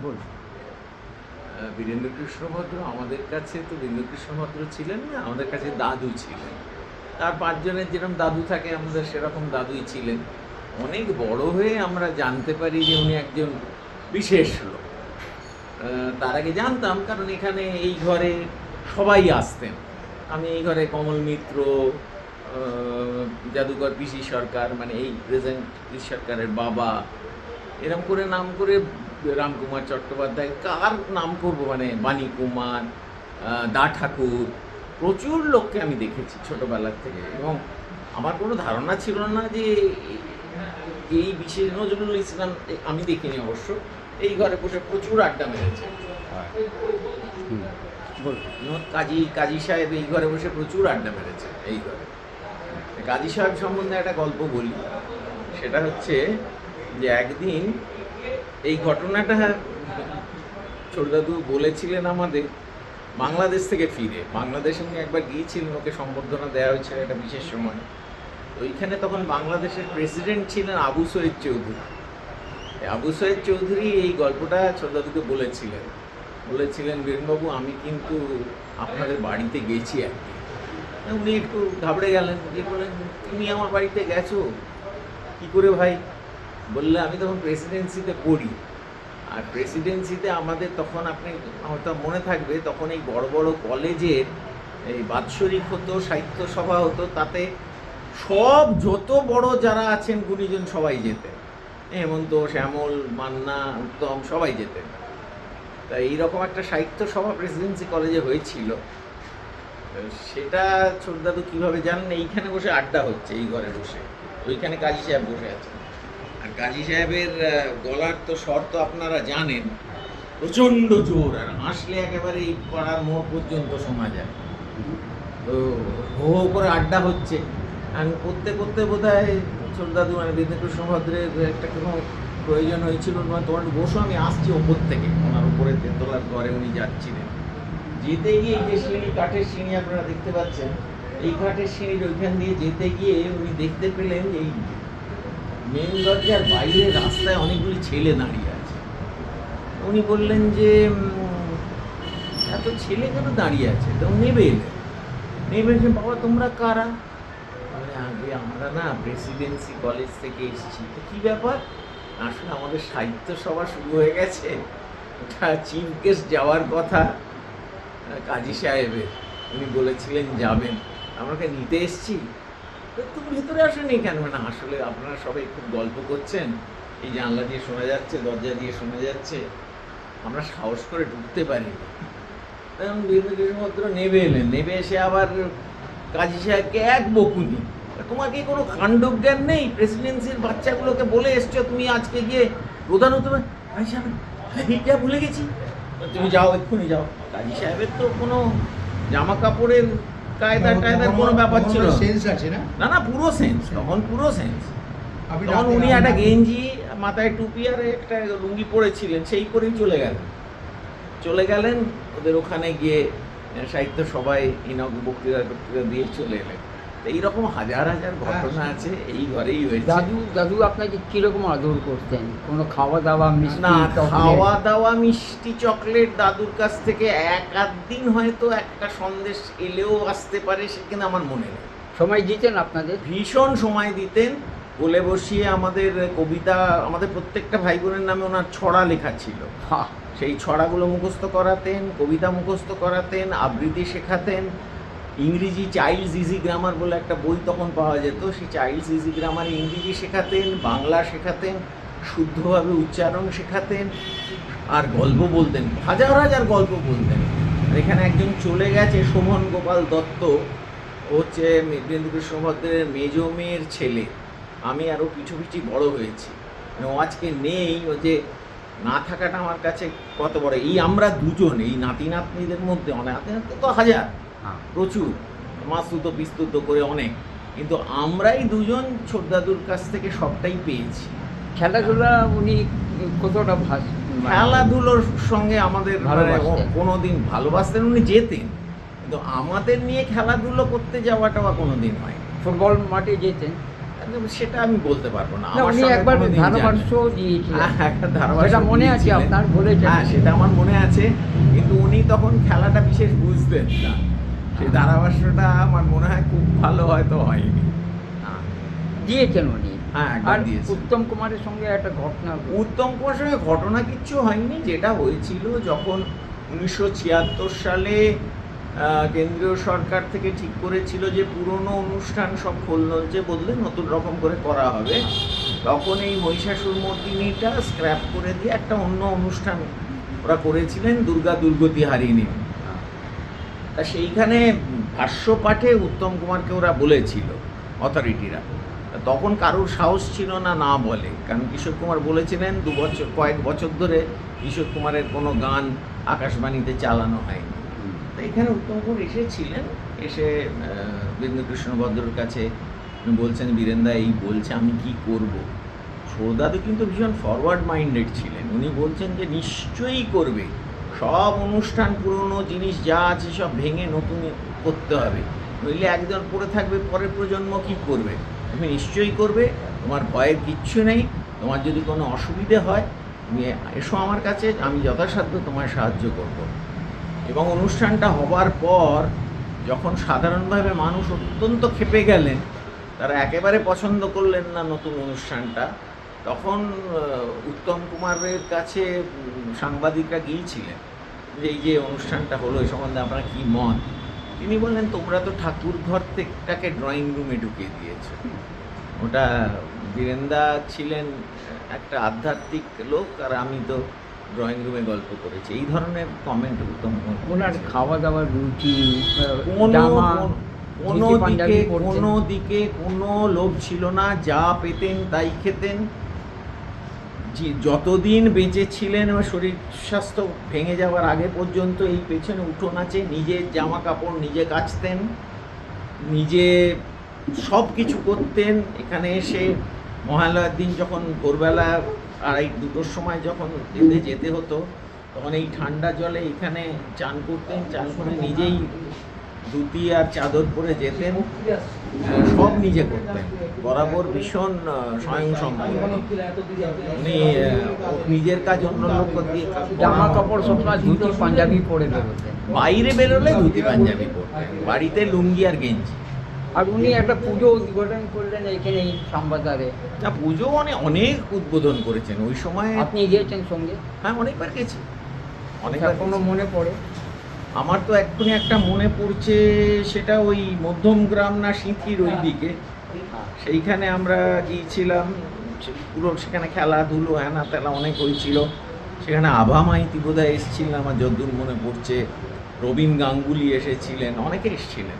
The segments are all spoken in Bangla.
বলুন। বীরেন্দ্রকৃষ্ণ ভদ্র আমাদের কাছে তো বীরেন্দ্রকৃষ্ণ ভদ্র ছিলেন না, আমাদের কাছে দাদু ছিলেন। তার ৫ জনের যেরকম দাদু থাকে আমাদের সেরকম দাদুই ছিলেন। অনেক বড় হয়ে আমরা জানতে পারি যে উনি একজন বিশেষ লোক। তার আগে জানতাম, কারণ এখানে এই ঘরে সবাই আসতেন। আমি এই ঘরে কমল মিত্র, জাদুকর পিসি সরকার, মানে এই প্রেজেন্ট পিসি সরকারের বাবা, এরকম করে নাম করে রামকুমার চট্টোপাধ্যায়, কার নাম করবো, মানে বাণী কুমার, দা ঠাকুর, প্রচুর লোককে আমি দেখেছি ছোটোবেলার থেকে। এবং আমার কোনো ধারণা ছিল না যে এই বিশেষ নজরুল ইসলাম, আমি দেখিনি অবশ্য, এই ঘরে বসে প্রচুর আড্ডা মেরেছে। কাজী সাহেব এই ঘরে বসে প্রচুর আড্ডা মেরেছে এই ঘরে। কাজী সাহেব সম্বন্ধে একটা গল্প বলি। সেটা হচ্ছে যে একদিন এই ঘটনাটা ছোটদাদু বলেছিলেন আমাদের বাংলাদেশ থেকে ফিরে। বাংলাদেশে উনি একবার গিয়েছিলেন, ওকে সম্বর্ধনা দেওয়া হয়েছিল একটা বিশেষ সময়। ওইখানে তখন বাংলাদেশের প্রেসিডেন্ট ছিলেন আবু সৈয়দ চৌধুরী। আবু সৈয়দ চৌধুরী এই গল্পটা ছোটদাদুকে বলেছিলেন, বীরেনবাবু আমি কিন্তু আপনাদের বাড়িতে গেছি একদিন। উনি একটু ঘাবড়ে গেলেন, যে বললেন তুমি আমার বাড়িতে গেছো কী করে ভাই? বললে আমি তখন প্রেসিডেন্সিতে পড়ি, আর প্রেসিডেন্সিতে আমাদের তখন, আপনি হয়তো মনে থাকবে, তখন এই বড় বড় কলেজের এই বাৎসরিক হতো, সাহিত্য সভা হতো, তাতে সব যত বড় যারা আছেন গুণীজন সবাই যেতেন। হেমন্ত, শ্যামল, মান্না, উত্তম সবাই যেতেন। তা এইরকম একটা সাহিত্য সভা প্রেসিডেন্সি কলেজে হয়েছিল। সেটা ছোটদাদু কীভাবে জানেন, এইখানে বসে আড্ডা হচ্ছে, এই ঘরে বসে, ওইখানে কাজী সাহেব বসে আছেন। আর কাজী সাহেবের গলার তো স্বর তো আপনারা জানেন, প্রচণ্ড জোর, আর হাসলে একেবারে এই পাড়ার মোড় পর্যন্ত শোনা যায়। তো হো হো করে আড্ডা হচ্ছে, আর করতে করতে বোধ হয় ছোটদাদু, মানে বীরেন্দ্রকৃষ্ণ ভদ্রের একটা কোনো প্রয়োজন হয়েছিল, মানে তোমার বসো আমি আসছি ওপর থেকে। ওনার উপরে তেতলার ঘরে উনি যাচ্ছিলেন। যেতে গিয়ে এই যে সিঁড়ি, কাঠের সিঁড়ি আপনারা দেখতে পাচ্ছেন, এই কাঠের সিঁড়ির ওইখান দিয়ে যেতে গিয়ে উনি দেখতে পেলেন এই মেন দরজার বাইরে রাস্তায় অনেকগুলি ছেলে দাঁড়িয়ে আছে। উনি বললেন যে এত ছেলে কেন দাঁড়িয়ে আছে? তো নেবে এলেন, বাবা তোমরা কারা? আগে আমরা না প্রেসিডেন্সি কলেজ থেকে এসেছি। তো কী ব্যাপার? আসলে আমাদের সাহিত্য সভা শুরু হয়ে গেছে, ওটা চিফ গেস্ট যাওয়ার কথা কাজী সাহেবের, উনি বলেছিলেন যাবেন, আমাকে নিতে এসছি। তুমি ভিতরে আসেনি কেন? না আসলে আপনারা সবাই খুব গল্প করছেন, এই জানলা দিয়ে শোনা যাচ্ছে, দরজা দিয়ে শোনা যাচ্ছে, আমরা সাহস করে ঢুকতে পারি। তখন বীরেন্দ্রকৃষ্ণ ভদ্র নেবে এসে আবার কাজী সাহেবকে এক বকুনি, তোমার কি কোনো কাণ্ডজ্ঞান নেই? প্রেসিডেন্সির বাচ্চাগুলোকে বলে এসছো তুমি আজকে গিয়ে প্রধান হতে পারে। কাজী সাহেব এইটা ভুলে গেছি, তুমি যাও, এক্ষুনি যাও। কাজী সাহেবের তো কোনো জামা কাপড়ের কায়দার কোনো ব্যাপার ছিল না, না পুরো সেন্স, তখন পুরো সেন্স। তখন উনি একটা গেঞ্জি, মাথায় টুপি আর একটা লুঙ্গি পরেছিলেন, সেই পরেই চলে গেলেন ওদের ওখানে গিয়ে সাহিত্য সবাই বক্তৃতা দিয়ে চলে এলেন। এইরকম হাজার হাজার ঘটনা আছে, এই ঘরেই হয়েছে। দাদু আপনাকে কিরকম আদর করতেন? কোনো খাওয়া দাওয়া, মিষ্টি? না, খাওয়া দাওয়া মিষ্টি চকলেট দাদুর কাছ থেকে এক আধ দিন হয়তো একটা সন্দেশ এলেও আসতে পারে, সে কিন্তু আমার মনে নেই। সময় দিতেন আপনাদের? ভীষণ সময় দিতেন। কোলে বসিয়ে আমাদের কবিতা, আমাদের প্রত্যেকটা ভাই বোনের নামে ওনার ছড়া লেখা ছিল, সেই ছড়াগুলো মুখস্থ করাতেন, কবিতা মুখস্থ করাতেন, আবৃত্তি শেখাতেন। ইংরেজি চাইল্ডস ইজি গ্রামার বলে একটা বই তখন পাওয়া যেত, সেই চাইল্ডস ইজি গ্রামারে ইংরেজি শেখাতেন, বাংলা শেখাতেন, শুদ্ধভাবে উচ্চারণ শেখাতেন, আর গল্প বলতেন, হাজার হাজার গল্প বলতেন। এখানে একজন চলে গেছে, শোভন গোপাল দত্ত, হচ্ছে বীরেন্দ্রকৃষ্ণ ভদ্রের মেজ মেয়ের ছেলে। আমি আরও পিছু বড় হয়েছি, ও আজকে নেই। ও যে না থাকাটা আমার কাছে কত বড়। এই আমরা দুজন, এই নাতি নাতনিদের মধ্যে, নাতি নাতনি তো হাজার, প্রচুর মাস্তুত বিস্তুত করে অনেক, কিন্তু আমরাই দুজন ছোটদাদুর কাছ থেকে সবটাই পেয়েছি। খেলাধুলা উনি কতটা খেলাধুলোর সঙ্গে আমাদের কোনোদিন ভালোবাসতেন, উনি যেতেন, কিন্তু আমাদের নিয়ে খেলাধুলো করতে যাওয়াটা কোনোদিন হয়। ফুটবল মাঠে যেতেন? সেটা আমি বলতে পারবো না। না, আমার উনি সঙ্গে একবার কোনোদিন ধারাভাষ্য জানেন। দিয়েছিলেন, হ্যাঁ, একটা ধারাভাষ্য সেটা মনে আছে দিয়েছিলেন। আপনার, বলেছেন? হ্যাঁ, সেটা আমার মনে আছে, কিন্তু উনি তখন খেলাটা বিশেষ বুঝতেন না। সেই ধারাভাষ্যটা আমার মনে হয় খুব ভালো হয়তো হয়নি। দিয়েছেন উনি। হ্যাঁ, একবার আর দিয়েছেন। উত্তম কুমারের সঙ্গে একটা ঘটনা উত্তম কুমার সঙ্গে ঘটনা কিচ্ছু হয়নি। যেটা হয়েছিল, যখন 1976 সালে কেন্দ্রীয় সরকার থেকে ঠিক করেছিল যে পুরনো অনুষ্ঠান সব খোলনলচে বদলে নতুন রকম করে করা হবে, তখন এই মহিষাসুর মর্দিনীটা স্ক্র্যাপ করে দিয়ে একটা অন্য অনুষ্ঠান ওরা করেছিলেন, দুর্গা দুর্গতি হারিয়ে। তা সেইখানে ভাষ্য পাঠে উত্তম কুমারকে ওরা বলেছিল অথরিটিরা। তখন কারোর সাহস ছিল না না বলে, কারণ কিশোর কুমার বলেছিলেন কয়েক বছর ধরে কিশোর কুমারের কোনো গান আকাশবাণীতে চালানো হয়নি। তো এখানে উত্তম কুমার এসেছিলেন, এসে বীরেন্দ্রকৃষ্ণ ভদ্রর কাছে বলছেন, বীরেন্দা এই বলছে আমি কি করব। সৌদাদু কিন্তু ভীষণ ফরওয়ার্ড মাইন্ডেড ছিলেন। উনি বলছেন যে নিশ্চয়ই করবে, সব অনুষ্ঠান পুরনো জিনিস যা আছে সব ভেঙে নতুন করতে হবে, নইলে একজন পড়ে থাকবে, পরের প্রজন্ম কী করবে। তুমি নিশ্চয়ই করবে, তোমার ভয়ের কিচ্ছু নেই। তোমার যদি কোনো অসুবিধে হয় তুমি এসো আমার কাছে, আমি যথাসাধ্য তোমায় সাহায্য করব। এবং অনুষ্ঠানটা হবার পর যখন সাধারণভাবে মানুষ অত্যন্ত ক্ষেপে গেলেন, তারা একেবারে পছন্দ করলেন না নতুন অনুষ্ঠানটা, তখন উত্তম কুমারের কাছে সাংবাদিকরা গিয়েছিলেন যে এই যে অনুষ্ঠানটা হলো এই সম্বন্ধে আপনার কী মত। তিনি বললেন, তোমরা তো ঠাকুর ঘর থেকেটাকে ড্রয়িং রুমে ঢুকিয়ে দিয়েছো। ওটা বীরেন্দা ছিলেন একটা আধ্যাত্মিক লোক, আর আমি তো ড্রয়িং রুমে গল্প করেছি। এই ধরনের কমেন্ট উত্তম ওনার খাওয়া দাওয়ার রুচি, কোনো দিকে কোনো লোভ ছিল না, যা পেতেন তাই খেতেন। যতদিন বেঁচে ছিলেন, শরীর স্বাস্থ্য ভেঙে যাওয়ার আগে পর্যন্ত এই পেছনে উঠোন আছে, নিজের জামা কাপড় নিজে কাচতেন, নিজে সব কিছু করতেন। এখানে এসে মহালয়ার দিন যখন ভোরবেলা 2-2টোর সময় যখন যেতে হতো, তখন এই ঠান্ডা জলে এখানে চান করতেন, চান করে নিজেই ধুতি আর চাদর পরে যেতেন, সব নিজে করতেন, বরাবর ভীষণ স্বয়ংসম্পূর্ণ। উনি নিজের কাজ অন্য লোক দিয়ে, জামা কাপড় সবসময় ধুতি পাঞ্জাবি পরে বেরোতেন, বাইরে বেরোলে ধুতি পাঞ্জাবি পরতেন, বাড়িতে লুঙ্গি আর গেঞ্জি। আর উনি একটা পুজো উদ্বোধন করলেন এখানে এই শ্যামবাজারে। না, পুজো অনেক উদ্বোধন করেছেন ওই সময়। আপনি গিয়েছেন সঙ্গে? হ্যাঁ, অনেকবার গেছি, অনেকবার। কোনো মনে পড়ে? আমার তো এক্ষুনি একটা মনে পড়ছে, সেটা ওই মধ্যমগ্রাম না সিঁথির ওই দিকে, সেইখানে আমরা গিয়েছিলাম। পুরো সেখানে খেলাধুলো হ্যানা তেলা অনেক হয়েছিল। সেখানে আভা মাইতি বোধহয় এসেছিলেন আমার যদ্দূর মনে পড়ছে, রবীন গাঙ্গুলি এসেছিলেন, অনেকে এসেছিলেন।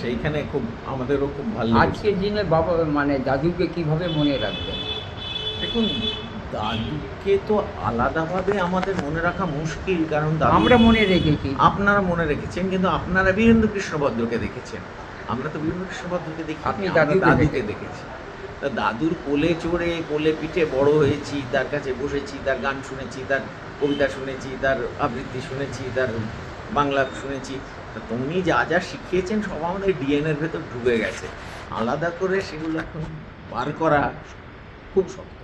সেইখানে খুব আমাদেরও খুব ভালো। আজকের দিনে বাবা মানে দাদুকে কিভাবে মনে রাখবেন? দেখুন, দাদুকে তো আলাদাভাবে আমাদের মনে রাখা মুশকিল, কারণ আমরা মনে রেখেছি, আপনারা মনে রেখেছেন, কিন্তু আপনারা বীরেন্দ্রকৃষ্ণ ভদ্রকে দেখেছেন, আমরা তো বীরেন্দ্রকৃষ্ণ ভদ্রকে দেখি। আপনি দাদুকে দেখেছি। তা দাদুর কোলে চড়ে কোলে পিঠে বড় হয়েছি, তার কাছে বসেছি, তার গান শুনেছি, তার কবিতা শুনেছি, তার আবৃত্তি শুনেছি, তার বাংলা শুনেছি। তা তুমি যা যা শিখিয়েছেন সব আমাদের ডিএনএর ভেতর ঢুকে গেছে। আলাদা করে সেগুলো এখন বার করা খুব শক্ত।